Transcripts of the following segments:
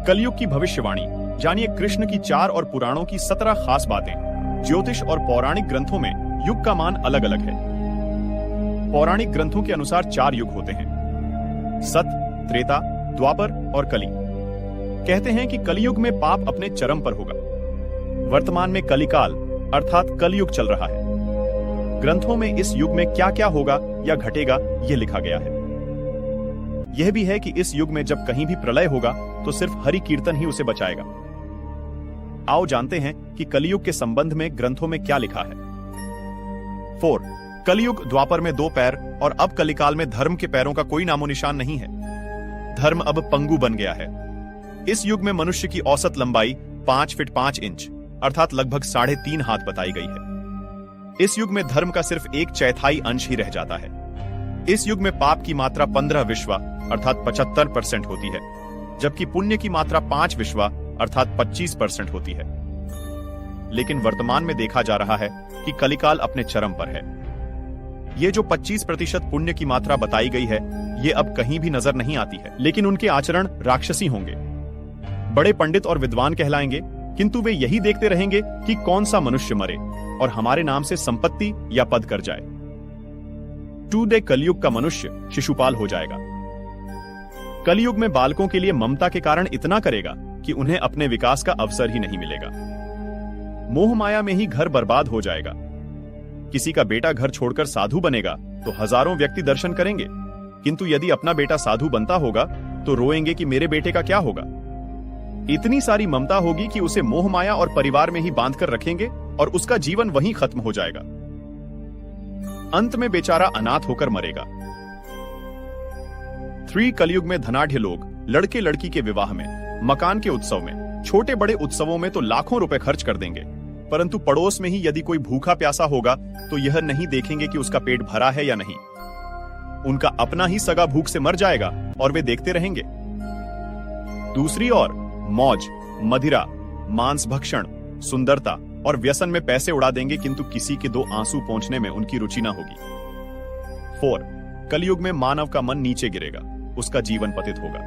कलयुग की भविष्यवाणी जानिए कृष्ण की 4 और पुराणों की 17 खास बातें। ज्योतिष और पौराणिक ग्रंथों में युग का मान अलग अलग है। पौराणिक ग्रंथों के अनुसार 4 युग होते हैं, सत, त्रेता, द्वापर और कली। कहते हैं कि कलयुग में पाप अपने चरम पर होगा। वर्तमान में कलिकाल अर्थात कलयुग चल रहा है। ग्रंथों में इस युग में क्या क्या होगा या घटेगा यह लिखा गया है। यह भी है कि इस युग में जब कहीं भी प्रलय होगा तो सिर्फ हरि कीर्तन ही उसे बचाएगा। आओ जानते हैं कि कलयुग के संबंध में ग्रंथों में क्या लिखा है। 4. कलयुग द्वापर में 2 पैर और अब कलिकाल में धर्म के पैरों का कोई नामो निशान नहीं है। धर्म अब पंगु बन गया है। इस युग में मनुष्य की औसत लंबाई 5 फीट 5 इंच अर्थात लगभग 3.5 हाथ बताई गई है। इस युग में धर्म का सिर्फ 1/4 अंश ही रह जाता है। इस युग में पाप की मात्रा 15 विश्वा अर्थात 75% होती है, जबकि पुण्य की मात्रा 5 विश्वा अर्थात 25% होती है। लेकिन वर्तमान में देखा जा रहा है कि कलिकाल अपने चरम पर है। ये जो 25% पुण्य की मात्रा बताई गई है, ये अब कहीं भी नजर नहीं आती है। लेकिन उनके आचरण राक्षसी होंगे। बड़े पंडित और विद्वान कहलाएंगे, किंतु वे यही देखते रहेंगे कि कौन सा मनुष्य मरे और हमारे नाम से संपत्ति या पद कर जाए। 2 कलयुग का मनुष्य शिशुपाल हो जाएगा। कलयुग में बालकों के लिए ममता के कारण इतना करेगा कि उन्हें अपने विकास का अवसर ही नहीं मिलेगा। मोह माया में ही घर बर्बाद हो जाएगा। किसी का बेटा घर छोड़कर साधु बनेगा तो हजारों व्यक्ति दर्शन करेंगे, किंतु यदि अपना बेटा साधु बनता होगा तो रोएंगे कि मेरे बेटे का क्या होगा। इतनी सारी ममता होगी कि उसे मोह माया और परिवार में ही बांधकर रखेंगे और उसका जीवन वहीं खत्म हो जाएगा। अंत में बेचारा अनाथ होकर मरेगा। 3 कलयुग में धनाढ्य लोग लड़के लड़की के विवाह में, मकान के उत्सव में, छोटे बड़े उत्सवों में तो लाखों रुपए खर्च कर देंगे, परंतु पड़ोस में ही यदि कोई भूखा प्यासा होगा तो यह नहीं देखेंगे कि उसका पेट भरा है या नहीं। उनका अपना ही सगा भूख से मर जाएगा और वे देखते रहेंगे। दूसरी ओर मौज, मदिरा, मांस भक्षण, सुंदरता और व्यसन में पैसे उड़ा देंगे, किंतु किसी के 2 आंसू पोंछने में उनकी रुचि ना होगी। 4. कलयुग में मानव का मन नीचे गिरेगा, उसका जीवन पतित होगा।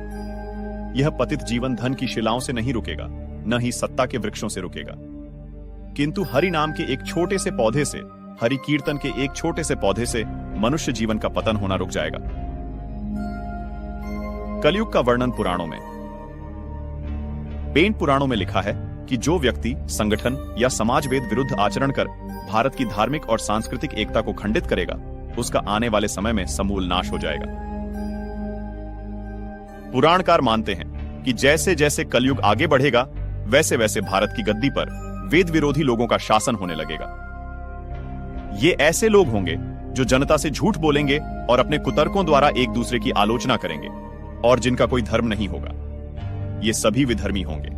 यह पतित जीवन धन की शिलाओं से नहीं रुकेगा, न ही सत्ता के वृक्षों से रुकेगा, किंतु हरि नाम के एक छोटे से पौधे से, हरि कीर्तन के एक छोटे से पौधे से मनुष्य जीवन का पतन होना रुक जाएगा। कलयुग का वर्णन पुराणों में। पेंट पुराणों में लिखा है कि जो व्यक्ति संगठन या समाजवेद विरुद्ध आचरण कर भारत की धार्मिक और सांस्कृतिक एकता को खंडित करेगा, उसका आने वाले समय में समूल नाश हो जाएगा। पुराणकार मानते हैं कि जैसे जैसे कलयुग आगे बढ़ेगा, वैसे वैसे भारत की गद्दी पर वेद विरोधी लोगों का शासन होने लगेगा। ये ऐसे लोग होंगे जो जनता से झूठ बोलेंगे और अपने कुतर्कों द्वारा एक दूसरे की आलोचना करेंगे और जिनका कोई धर्म नहीं होगा। ये सभी विधर्मी होंगे।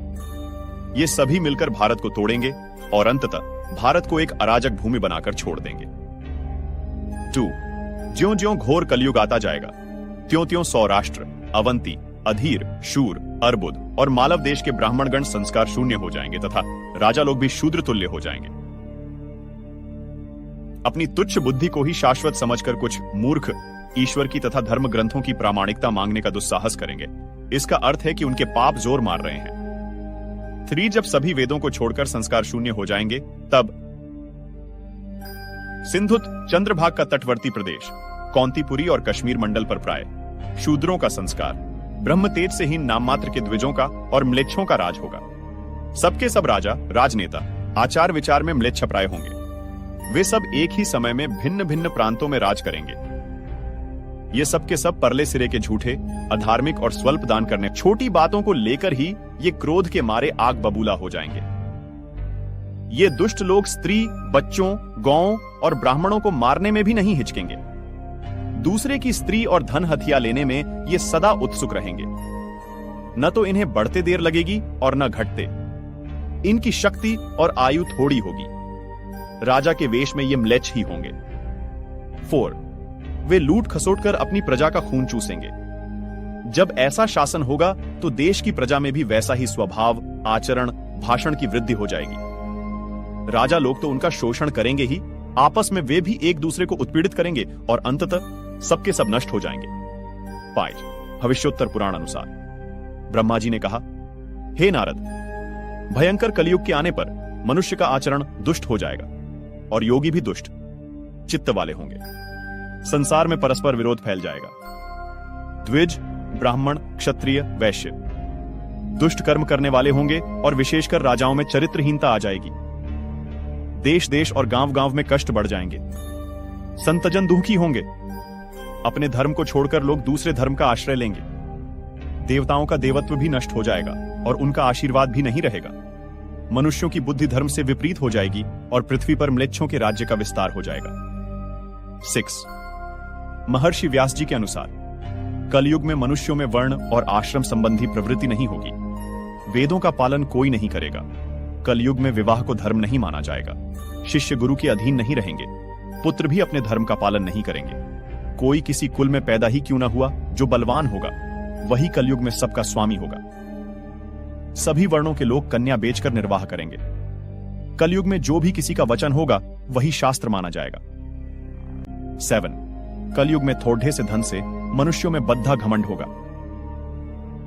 ये सभी मिलकर भारत को तोड़ेंगे और अंततः भारत को एक अराजक भूमि बनाकर छोड़ देंगे। 2. ज्यों-ज्यों घोर कलयुग आता जाएगा, त्यों-त्यों सौराष्ट्र, अवंती, अधीर, शूर, अर्बुद और मालव देश के ब्राह्मणगण संस्कार शून्य हो जाएंगे तथा राजा लोग भी शूद्र तुल्य हो जाएंगे। अपनी तुच्छ बुद्धि को ही शाश्वत समझकर कुछ मूर्ख ईश्वर की तथा धर्म ग्रंथों की प्रामाणिकता मांगने का दुस्साहस करेंगे। इसका अर्थ है कि उनके पाप जोर मार रहे हैं। 3. जब सभी वेदों को छोड़कर संस्कार शून्य हो जाएंगे, तब सिंधुत चंद्रभाग का तटवर्ती प्रदेश, कौंतीपुरी और कश्मीर मंडल पर प्राय शूद्रों का संस्कार, ब्रह्म तेज से ही नाम मात्र के द्विजों का और म्लेच्छों का राज होगा। सबके सब राजा, राजनेता, आचार विचार में म्लेच्छ प्राय होंगे। वे सब एक ही समय में भिन्न भिन्न प्रांतों में राज करेंगे। ये सब के सब परले सिरे के झूठे, अधार्मिक और स्वल्प दान करने, छोटी बातों को लेकर ही ये क्रोध के मारे आग बबूला हो जाएंगे। ये दुष्ट लोग स्त्री, बच्चों, गौओं और ब्राह्मणों को मारने में भी नहीं हिचकेंगे। दूसरे की स्त्री और धन हथिया लेने में ये सदा उत्सुक रहेंगे। न तो इन्हें बढ़ते देर लगेगी और न घटते। इनकी शक्ति और आयु थोड़ी होगी। राजा के वेश में ये म्लेच्छ ही होंगे। 4. वे लूट खसोट कर अपनी प्रजा का खून चूसेंगे। जब ऐसा शासन होगा तो देश की प्रजा में भी वैसा ही स्वभाव, आचरण, भाषण की वृद्धि हो जाएगी। राजा लोग तो उनका शोषण करेंगे ही, आपस में वे भी एक दूसरे को उत्पीड़ित करेंगे और अंततः सबके सब नष्ट हो जाएंगे। 5. भविष्योत्तर पुराण अनुसार ब्रह्मा जी ने कहा, हे नारद, भयंकर कलयुग के आने पर मनुष्य का आचरण दुष्ट हो जाएगा और योगी भी दुष्ट चित्त वाले होंगे। संसार में परस्पर विरोध फैल जाएगा। द्विज, ब्राह्मण, क्षत्रिय, वैश्य दुष्ट कर्म करने वाले होंगे और विशेषकर राजाओं में चरित्रहीनता आ जाएगी। देश देश और गांव गांव में कष्ट बढ़ जाएंगे। संतजन दुखी होंगे। अपने धर्म को छोड़कर लोग दूसरे धर्म का आश्रय लेंगे। देवताओं का देवत्व भी नष्ट हो जाएगा और उनका आशीर्वाद भी नहीं रहेगा। मनुष्यों की बुद्धि धर्म से विपरीत हो जाएगी और पृथ्वी पर म्लेच्छों के राज्य का विस्तार हो जाएगा। 6. महर्षि व्यास जी के अनुसार कलयुग में मनुष्यों में वर्ण और आश्रम संबंधी प्रवृत्ति नहीं होगी। वेदों का पालन कोई नहीं करेगा। कलयुग में विवाह को धर्म नहीं माना जाएगा। शिष्य गुरु के अधीन नहीं रहेंगे। पुत्र भी अपने धर्म का पालन नहीं करेंगे। कोई किसी कुल में पैदा ही क्यों ना हुआ, जो बलवान होगा वही कलयुग में सबका स्वामी होगा। सभी वर्णों के लोग कन्या बेचकर निर्वाह करेंगे। कलयुग में जो भी किसी का वचन होगा वही शास्त्र माना जाएगा। 7. कलयुग में थोड़े से धन से मनुष्यों में बद्धा घमंड होगा।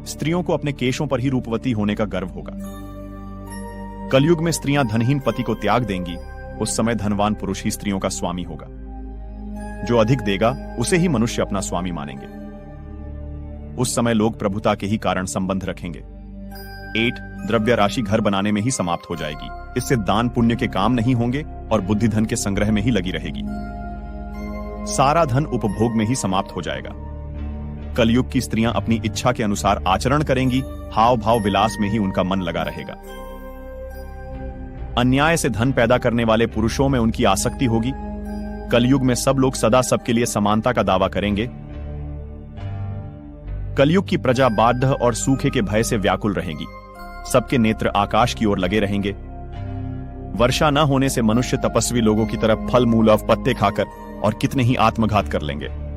स्त्रियों को अपने केशों पर ही रूपवती होने का गर्व होगा। कलयुग में स्त्रियां धनहीन पति को त्याग देंगी। उस समय धनवान पुरुष ही स्त्रियों का स्वामी होगा। जो अधिक देगा उसे ही मनुष्य अपना स्वामी मानेंगे। उस समय लोग प्रभुता के ही कारण संबंध रखेंगे। 8. द्रव्य राशि घर बनाने में ही समाप्त हो जाएगी। इससे दान पुण्य के काम नहीं होंगे और बुद्धि धन के संग्रह में ही लगी रहेगी। सारा धन उपभोग में ही समाप्त हो जाएगा। कलयुग की स्त्रियां अपनी इच्छा के अनुसार आचरण करेंगी। हाव भाव विलास में ही उनका मन लगा रहेगा। अन्याय से धन पैदा करने वाले पुरुषों में उनकी आसक्ति होगी। कलयुग में सब लोग सदा सबके लिए समानता का दावा करेंगे। कलयुग की प्रजा बाढ़ और सूखे के भय से व्याकुल रहेगी। सबके नेत्र आकाश की ओर लगे रहेंगे। वर्षा न होने से मनुष्य तपस्वी लोगों की तरह फल मूल और पत्ते खाकर और कितने ही आत्मघात कर लेंगे।